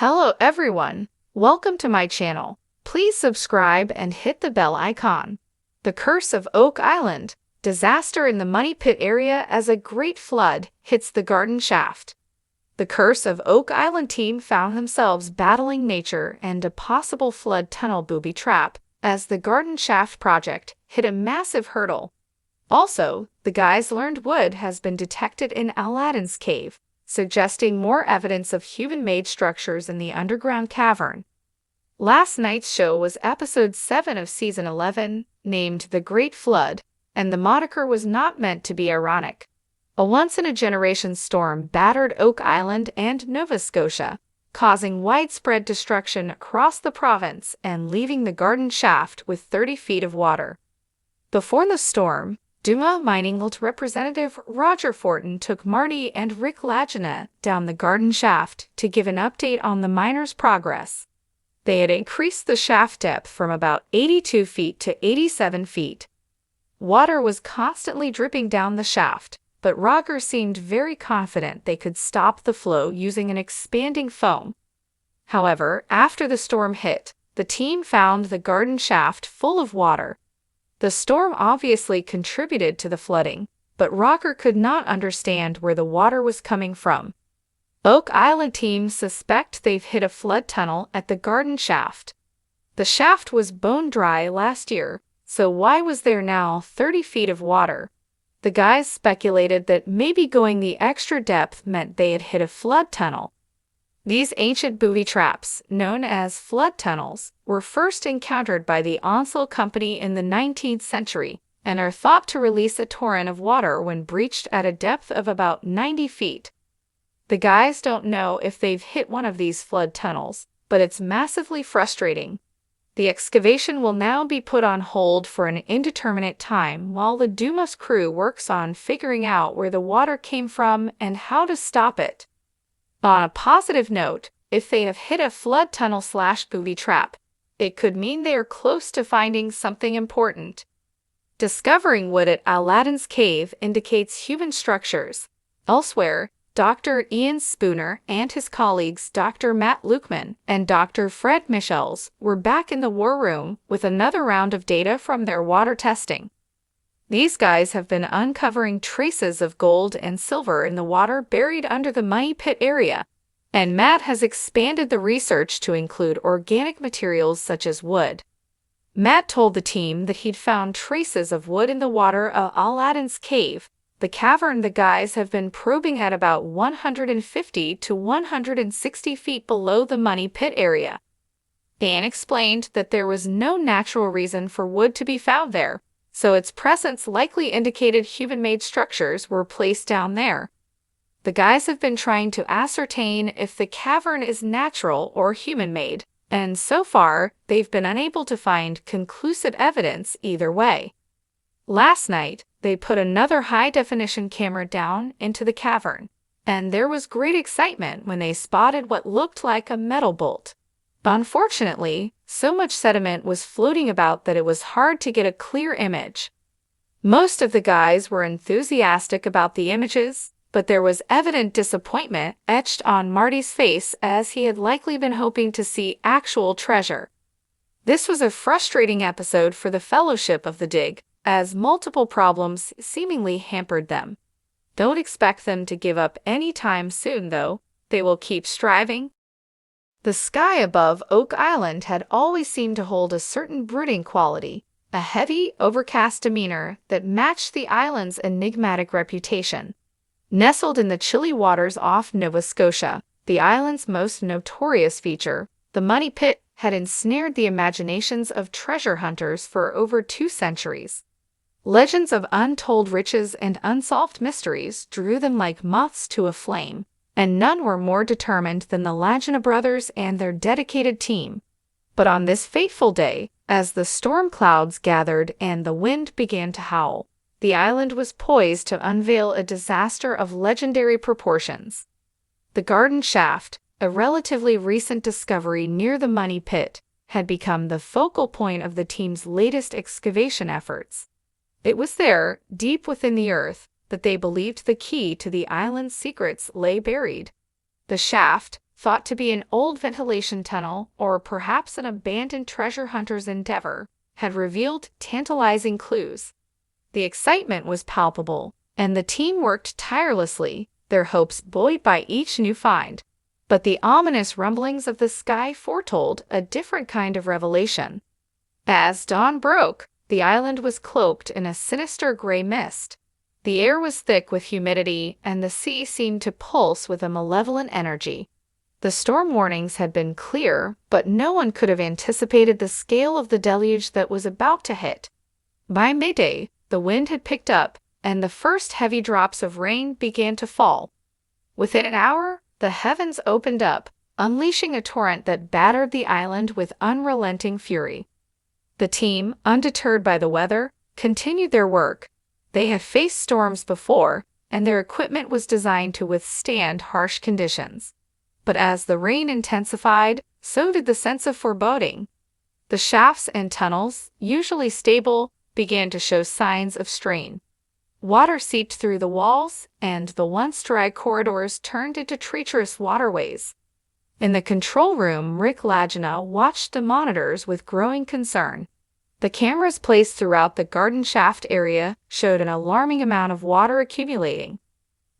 Hello everyone, welcome to my channel. Please subscribe and hit the bell icon. The Curse of Oak Island. Disaster in the Money Pit area as a great flood hits the garden shaft. The Curse of Oak Island team found themselves battling nature and a possible flood tunnel booby trap as the garden shaft project hit a massive hurdle. Also, the guys learned wood has been detected in Aladdin's cave, suggesting more evidence of human-made structures in the underground cavern. Last night's show was episode 7 of season 11, named The Great Flood, and the moniker was not meant to be ironic. A once-in-a-generation storm battered Oak Island and Nova Scotia, causing widespread destruction across the province and leaving the garden shaft with 30 feet of water. Before the storm, Duma Mining representative Roger Fortin took Marty and Rick Lagina down the garden shaft to give an update on the miners' progress. They had increased the shaft depth from about 82 feet to 87 feet. Water was constantly dripping down the shaft, but Roger seemed very confident they could stop the flow using an expanding foam. However, after the storm hit, the team found the garden shaft full of water. The storm obviously contributed to the flooding, but Roger could not understand where the water was coming from. Oak Island team suspect they've hit a flood tunnel at the garden shaft. The shaft was bone dry last year, so why was there now 30 feet of water? The guys speculated that maybe going the extra depth meant they had hit a flood tunnel. These ancient booby traps, known as flood tunnels, were first encountered by the Onslow Company in the 19th century and are thought to release a torrent of water when breached at a depth of about 90 feet. The guys don't know if they've hit one of these flood tunnels, but it's massively frustrating. The excavation will now be put on hold for an indeterminate time while the Dumas crew works on figuring out where the water came from and how to stop it. On a positive note, if they have hit a flood tunnel/booby trap, it could mean they are close to finding something important. Discovering wood at Aladdin's cave indicates human structures. Elsewhere, Dr. Ian Spooner and his colleagues Dr. Matt Lukeman and Dr. Fred Michels were back in the war room with another round of data from their water testing. These guys have been uncovering traces of gold and silver in the water buried under the Money Pit area, and Matt has expanded the research to include organic materials such as wood. Matt told the team that he'd found traces of wood in the water of Aladdin's cave, the cavern the guys have been probing at about 150 to 160 feet below the Money Pit area. Dan explained that there was no natural reason for wood to be found there, so its presence likely indicated human-made structures were placed down there. The guys have been trying to ascertain if the cavern is natural or human-made, and so far, they've been unable to find conclusive evidence either way. Last night, they put another high-definition camera down into the cavern, and there was great excitement when they spotted what looked like a metal bolt. Unfortunately, so much sediment was floating about that it was hard to get a clear image. Most of the guys were enthusiastic about the images, but there was evident disappointment etched on Marty's face as he had likely been hoping to see actual treasure. This was a frustrating episode for the Fellowship of the Dig, as multiple problems seemingly hampered them. Don't expect them to give up anytime soon, though. They will keep striving. The sky above Oak Island had always seemed to hold a certain brooding quality, a heavy, overcast demeanor that matched the island's enigmatic reputation. Nestled in the chilly waters off Nova Scotia, the island's most notorious feature, the Money Pit had ensnared the imaginations of treasure hunters for over 2 centuries. Legends of untold riches and unsolved mysteries drew them like moths to a flame, and none were more determined than the Lagina brothers and their dedicated team. But on this fateful day, as the storm clouds gathered and the wind began to howl, the island was poised to unveil a disaster of legendary proportions. The garden shaft, a relatively recent discovery near the Money Pit, had become the focal point of the team's latest excavation efforts. It was there, deep within the earth, that they believed the key to the island's secrets lay buried. The shaft, thought to be an old ventilation tunnel or perhaps an abandoned treasure hunter's endeavor, had revealed tantalizing clues. The excitement was palpable, and the team worked tirelessly, their hopes buoyed by each new find. But the ominous rumblings of the sky foretold a different kind of revelation. As dawn broke, the island was cloaked in a sinister gray mist. The air was thick with humidity, and the sea seemed to pulse with a malevolent energy. The storm warnings had been clear, but no one could have anticipated the scale of the deluge that was about to hit. By midday, the wind had picked up, and the first heavy drops of rain began to fall. Within an hour, the heavens opened up, unleashing a torrent that battered the island with unrelenting fury. The team, undeterred by the weather, continued their work. They had faced storms before, and their equipment was designed to withstand harsh conditions. But as the rain intensified, so did the sense of foreboding. The shafts and tunnels, usually stable, began to show signs of strain. Water seeped through the walls, and the once dry corridors turned into treacherous waterways. In the control room, Rick Lagina watched the monitors with growing concern. The cameras placed throughout the garden shaft area showed an alarming amount of water accumulating.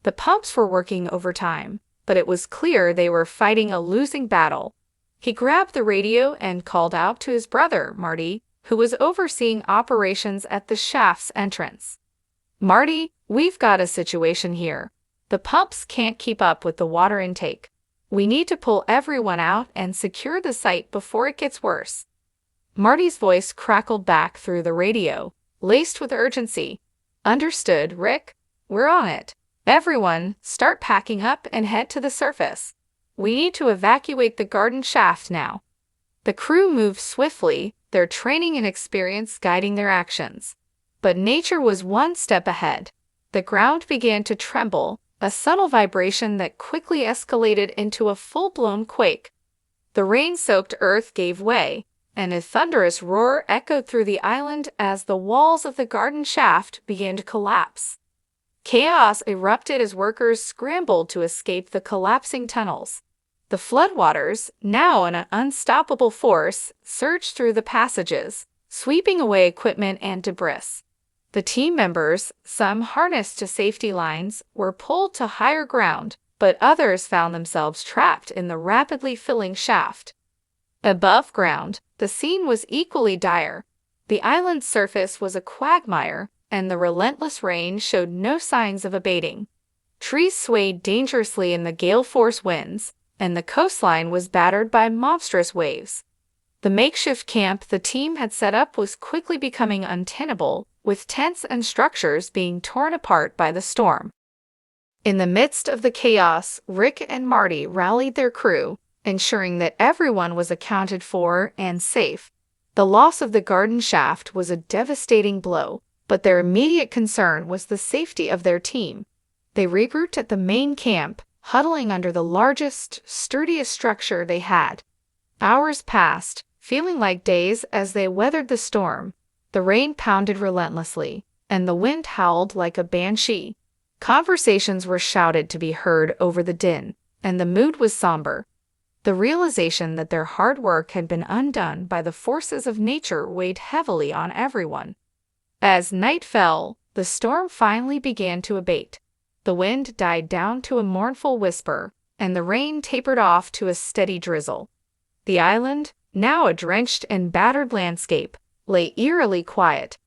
The pumps were working overtime, but it was clear they were fighting a losing battle. He grabbed the radio and called out to his brother, Marty, who was overseeing operations at the shaft's entrance. "Marty, we've got a situation here. The pumps can't keep up with the water intake. We need to pull everyone out and secure the site before it gets worse." Marty's voice crackled back through the radio, laced with urgency. "Understood, Rick. We're on it. Everyone, start packing up and head to the surface. We need to evacuate the garden shaft now." The crew moved swiftly, their training and experience guiding their actions. But nature was one step ahead. The ground began to tremble, a subtle vibration that quickly escalated into a full-blown quake. The rain-soaked earth gave way, and a thunderous roar echoed through the island as the walls of the garden shaft began to collapse. Chaos erupted as workers scrambled to escape the collapsing tunnels. The floodwaters, now an unstoppable force, surged through the passages, sweeping away equipment and debris. The team members, some harnessed to safety lines, were pulled to higher ground, but others found themselves trapped in the rapidly filling shaft. Above ground, the scene was equally dire. The island's surface was a quagmire, and the relentless rain showed no signs of abating. Trees swayed dangerously in the gale-force winds, and the coastline was battered by monstrous waves. The makeshift camp the team had set up was quickly becoming untenable, with tents and structures being torn apart by the storm. In the midst of the chaos, Rick and Marty rallied their crew, ensuring that everyone was accounted for and safe. The loss of the garden shaft was a devastating blow, but their immediate concern was the safety of their team. They regrouped at the main camp, huddling under the largest, sturdiest structure they had. Hours passed, feeling like days as they weathered the storm. The rain pounded relentlessly, and the wind howled like a banshee. Conversations were shouted to be heard over the din, and the mood was somber. The realization that their hard work had been undone by the forces of nature weighed heavily on everyone. As night fell, the storm finally began to abate. The wind died down to a mournful whisper, and the rain tapered off to a steady drizzle. The island, now a drenched and battered landscape, lay eerily quiet.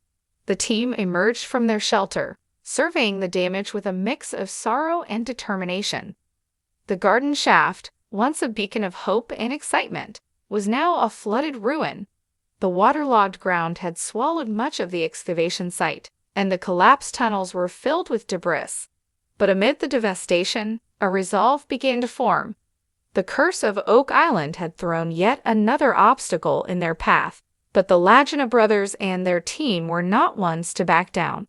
The team emerged from their shelter, surveying the damage with a mix of sorrow and determination. The garden shaft, once a beacon of hope and excitement, was now a flooded ruin. The waterlogged ground had swallowed much of the excavation site, and the collapsed tunnels were filled with debris. But amid the devastation, a resolve began to form. The curse of Oak Island had thrown yet another obstacle in their path, but the Lagina brothers and their team were not ones to back down.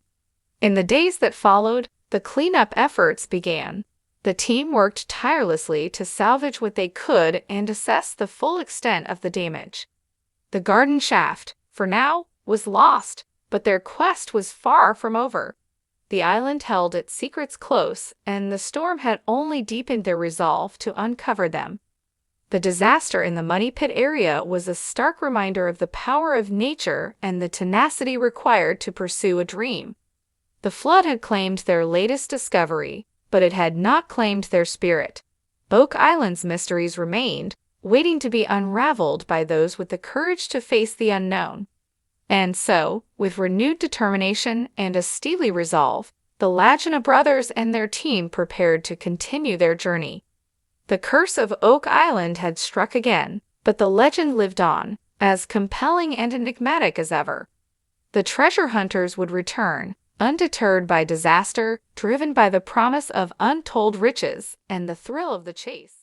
In the days that followed, the cleanup efforts began. The team worked tirelessly to salvage what they could and assess the full extent of the damage. The garden shaft, for now, was lost, but their quest was far from over. The island held its secrets close, and the storm had only deepened their resolve to uncover them. The disaster in the Money Pit area was a stark reminder of the power of nature and the tenacity required to pursue a dream. The flood had claimed their latest discovery, but it had not claimed their spirit. Oak Island's mysteries remained, waiting to be unraveled by those with the courage to face the unknown. And so, with renewed determination and a steely resolve, the Lagina brothers and their team prepared to continue their journey. The curse of Oak Island had struck again, but the legend lived on, as compelling and enigmatic as ever. The treasure hunters would return, undeterred by disaster, driven by the promise of untold riches and the thrill of the chase.